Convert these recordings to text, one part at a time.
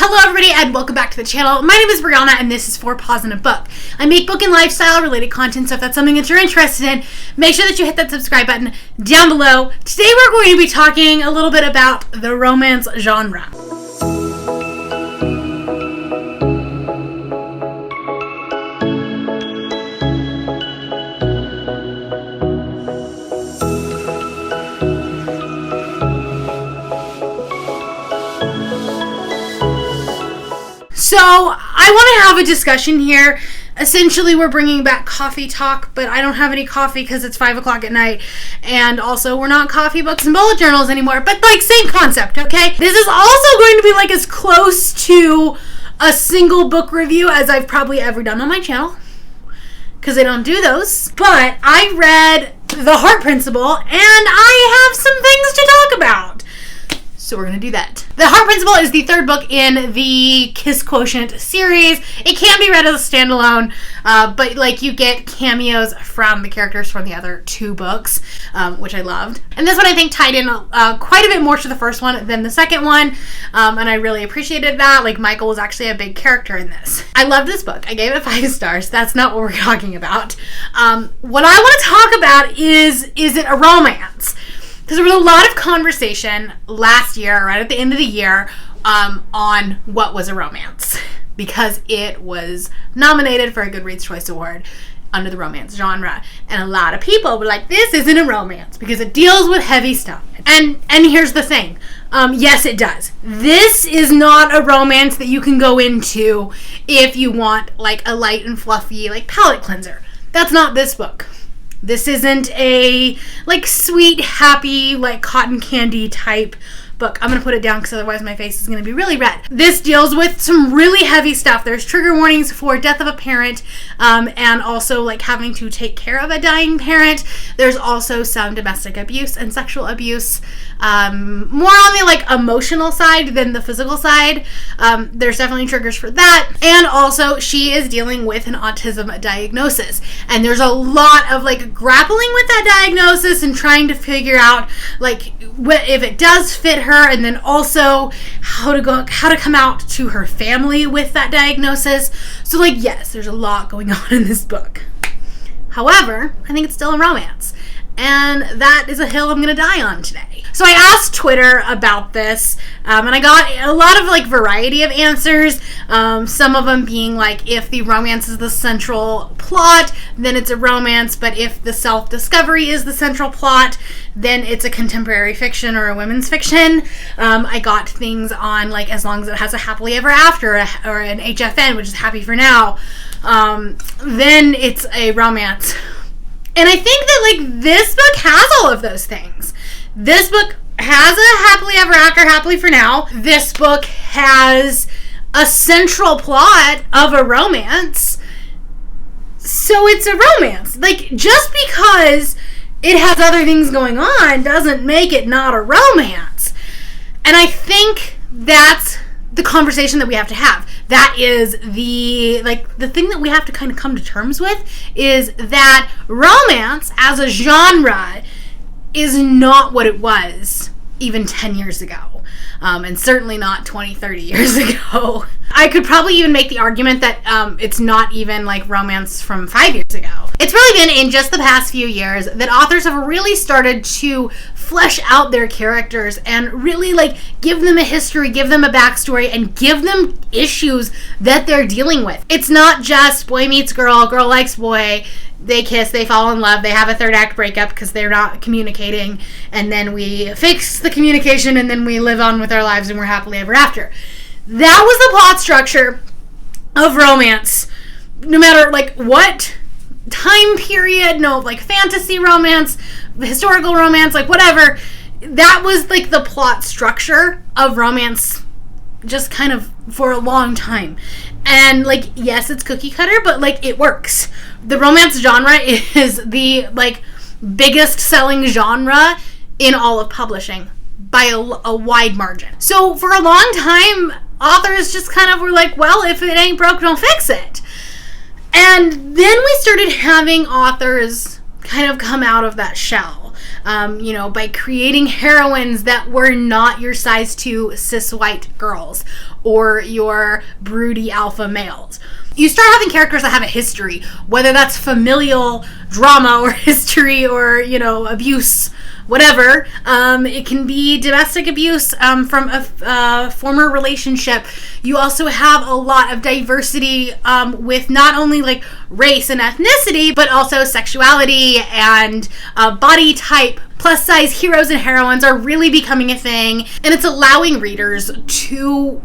Hello everybody and welcome back to the channel. My name is Brianna and this is 4 Paws in a Book. I make book and lifestyle related content, so if that's something that you're interested in, make sure that you hit that subscribe button down below. Today we're going to be talking a little bit about the romance genre. So, I want to have a discussion here. Essentially, we're bringing back coffee talk, but I don't have any coffee because it's 5 o'clock at night. And also, we're not coffee, books, and bullet journals anymore. But, same concept, okay? This is also going to be, as close to a single book review as I've probably ever done on my channel. Because I don't do those. But I read The Heart Principle, and I have some things to talk about. So we're going to do that. The Heart Principle is the third book in the Kiss Quotient series. It can be read as a standalone, but you get cameos from the characters from the other 2 books, which I loved. And this one I think tied in quite a bit more to the first one than the second one, and I really appreciated that. Michael was actually a big character in this. I love this book. I gave it 5 stars. That's not what we're talking about. What I want to talk about is it a romance? Because there was a lot of conversation last year, right at the end of the year, on what was a romance. Because it was nominated for a Goodreads Choice Award under the romance genre. And a lot of people were like, this isn't a romance because it deals with heavy stuff. And here's the thing. Yes, it does. This is not a romance that you can go into if you want a light and fluffy palette cleanser. That's not this book. This isn't a sweet, happy, cotton candy type book. I'm going to put it down because otherwise my face is going to be really red. This deals with some really heavy stuff. There's trigger warnings for death of a parent, and also having to take care of a dying parent. There's also some domestic abuse and sexual abuse, more on the emotional side than the physical side. There's definitely triggers for that. And also she is dealing with an autism diagnosis. And there's a lot of grappling with that diagnosis and trying to figure out if it does fit her, and then also how to come out to her family with that diagnosis. So yes, there's a lot going on in this book. However, I think it's still a romance. And that is a hill I'm going to die on today. So I asked Twitter about this, and I got a lot of variety of answers. Some of them being if the romance is the central plot, then it's a romance. But if the self-discovery is the central plot, then it's a contemporary fiction or a women's fiction. I got things on as long as it has a happily ever after or an HFN, which is happy for now, then it's a romance. And I think that this book has all of those things. This book has a happily ever after, happily for now. This book has a central plot of a romance. So it's a romance. Just because it has other things going on doesn't make it not a romance. And I think that's the conversation that we have to have. That is the thing that we have to kind of come to terms with, is that romance as a genre is not what it was even 10 years ago. And certainly not 20, 30 years ago. I could probably even make the argument that it's not even romance from 5 years ago. It's really been in just the past few years that authors have really started to flesh out their characters and really give them a history, give them a backstory, and give them issues that they're dealing with. It's not just boy meets girl, girl likes boy, they kiss, they fall in love, they have a third act breakup because they're not communicating, and then we fix the communication and then we live on with our lives and we're happily ever after. That was the plot structure of romance. No matter what time period, fantasy romance, historical romance, whatever. That was the plot structure of romance just kind of for a long time. And yes, it's cookie cutter, but it works. The romance genre is the biggest selling genre in all of publishing by a wide margin. So for a long time, authors just kind of were well, if it ain't broke, don't fix it. And then we started having authors kind of come out of that shell, by creating heroines that were not your size 2 cis white girls, or your broody alpha males. You start having characters that have a history, whether that's familial drama or history or, abuse, whatever. It can be domestic abuse from a former relationship. You also have a lot of diversity with not only like race and ethnicity, but also sexuality and body type. Plus size heroes and heroines are really becoming a thing, and it's allowing readers to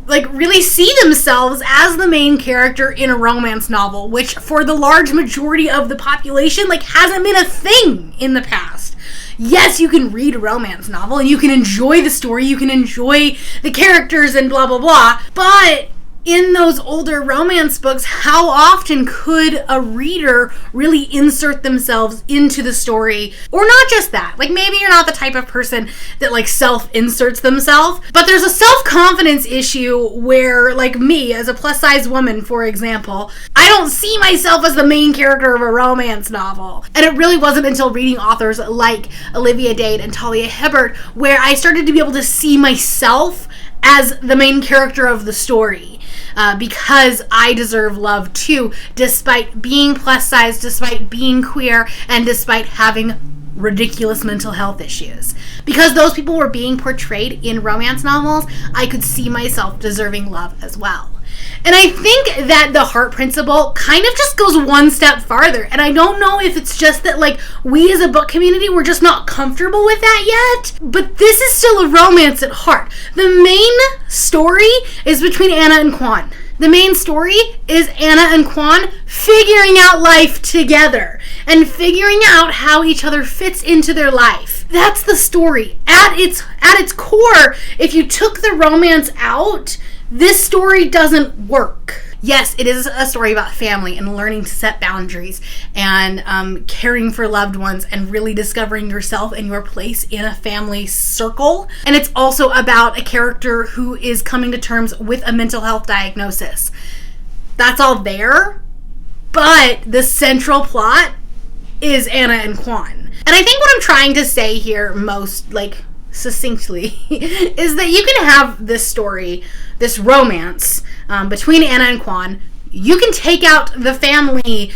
really see themselves as the main character in a romance novel, which for the large majority of the population hasn't been a thing in the past. Yes, you can read a romance novel and you can enjoy the story, you can enjoy the characters and blah blah blah, but in those older romance books, how often could a reader really insert themselves into the story? Or not just that. Maybe you're not the type of person that self-inserts themselves, but there's a self-confidence issue where, me, as a plus-size woman, for example, I don't see myself as the main character of a romance novel. And it really wasn't until reading authors like Olivia Dade and Talia Hibbert where I started to be able to see myself as the main character of the story. Because I deserve love too, despite being plus size, despite being queer, and despite having ridiculous mental health issues. Because those people were being portrayed in romance novels, I could see myself deserving love as well. And I think that the Heart Principle kind of just goes one step farther. And I don't know if it's just that, we as a book community, we're just not comfortable with that yet. But this is still a romance at heart. The main story is between Anna and Quan. The main story is Anna and Quan figuring out life together and figuring out how each other fits into their life. That's the story. At its core, if you took the romance out, this story doesn't work. Yes, it is a story about family and learning to set boundaries and caring for loved ones and really discovering yourself and your place in a family circle. And it's also about a character who is coming to terms with a mental health diagnosis. That's all there, but the central plot is Anna and Quan. And I think what I'm trying to say here most, succinctly is that you can have this story, this romance between Anna and Quan. You can take out the family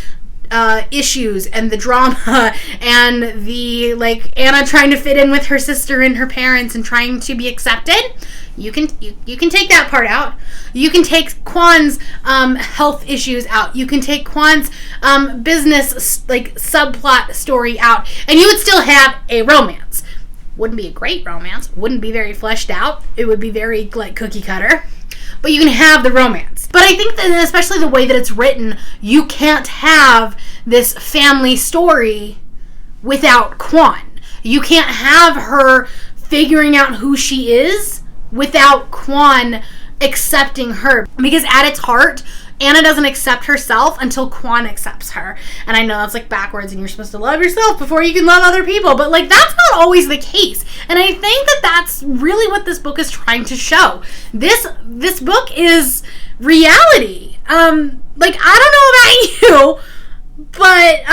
issues and the drama and the Anna trying to fit in with her sister and her parents and trying to be accepted. You can take that part out. You can take Quan's health issues out. You can take Quan's business subplot story out, and you would still have a romance. Wouldn't be a great romance, wouldn't be very fleshed out, it would be very cookie cutter, but you can have the romance. But I think that especially the way that it's written, you can't have this family story without Quan. You can't have her figuring out who she is without Quan accepting her, because at its heart, Anna doesn't accept herself until Quan accepts her. And I know that's backwards and you're supposed to love yourself before you can love other people, but that's not always the case. And I think that that's really what this book is trying to show. This book is reality. I don't know about you, but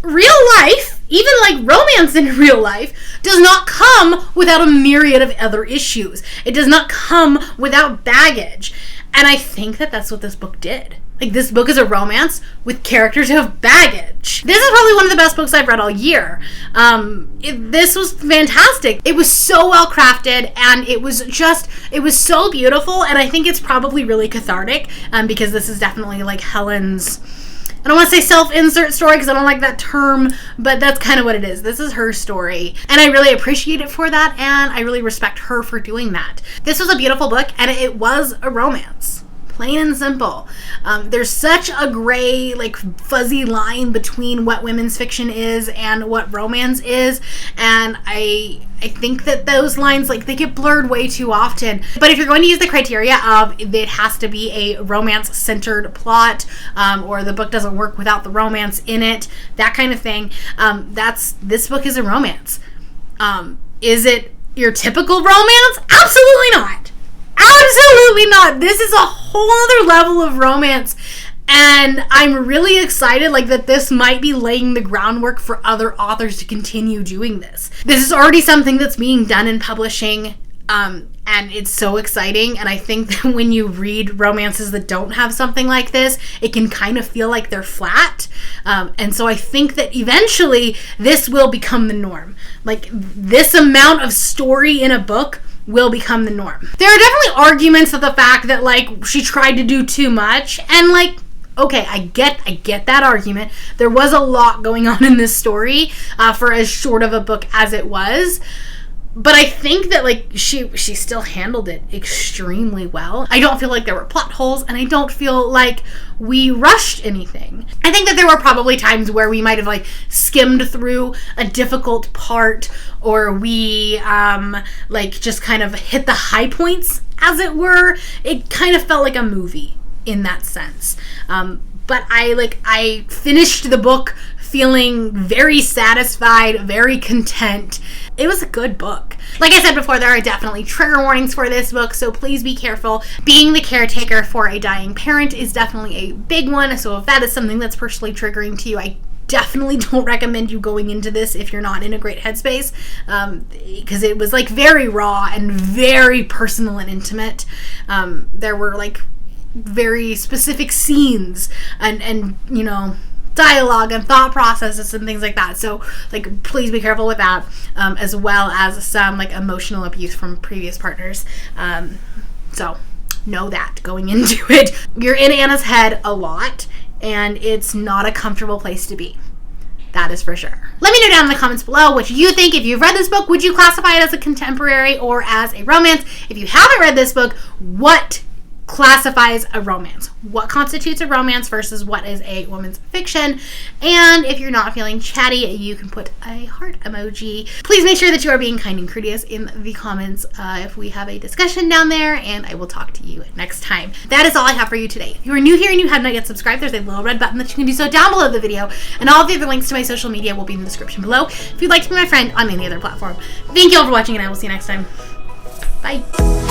real life, even romance in real life, does not come without a myriad of other issues. It does not come without baggage. And I think that that's what this book did. This book is a romance with characters who have baggage. This is probably one of the best books I've read all year. This was fantastic. It was so well crafted, and it was so beautiful, and I think it's probably really cathartic, because this is definitely Helen's, I don't want to say self-insert story because I don't like that term, but that's kind of what it is. This is her story, and I really appreciate it for that, and I really respect her for doing that. This was a beautiful book, and it was a romance. Plain and simple. There's such a gray, fuzzy line between what women's fiction is and what romance is, and I think that those lines, they get blurred way too often. But if you're going to use the criteria of it has to be a romance-centered plot, or the book doesn't work without the romance in it, that kind of thing, this book is a romance. Is it your typical romance? Absolutely not. Absolutely not. This is a whole other level of romance, and I'm really excited that this might be laying the groundwork for other authors to continue doing this. This is already something that's being done in publishing And it's so exciting. And I think that when you read romances that don't have something like this, it can kind of feel like they're flat. And so I think that eventually this will become the norm. Like, this amount of story in a book will become the norm. There are definitely arguments of the fact that, like, she tried to do too much. And, like, okay, I get that argument. There was a lot going on in this story for as short of a book as it was. But I think that, like, she still handled it extremely well. I don't feel like there were plot holes, and I don't feel like we rushed anything. I think that there were probably times where we might have, like, skimmed through a difficult part, or we, like, just kind of hit the high points, as it were. It kind of felt like a movie in that sense. But I finished the book feeling very satisfied, very content. It was a good book. Like I said before, there are definitely trigger warnings for this book, so please be careful. Being the caretaker for a dying parent is definitely a big one, so if that is something that's personally triggering to you, I definitely don't recommend you going into this if you're not in a great headspace, because it was, like, very raw and very personal and intimate. There were, like, very specific scenes and you know, dialogue and thought processes and things like that. So, like, please be careful with that, as well as some, like, emotional abuse from previous partners. So know that going into it. You're in Anna's head a lot, and it's not a comfortable place to be. That is for sure. Let me know down in the comments below what you think. If you've read this book, would you classify it as a contemporary or as a romance? If you haven't read this book, what classifies a romance? What constitutes a romance versus what is a woman's fiction? And if you're not feeling chatty, you can put a heart emoji. Please make sure that you are being kind and courteous in the comments if we have a discussion down there, and I will talk to you next time. That is all I have for you today. If you are new here and you have not yet subscribed, there's a little red button that you can do so down below the video, and all of the other links to my social media will be in the description below if you'd like to be my friend on any other platform. Thank you all for watching, and I will see you next time. Bye.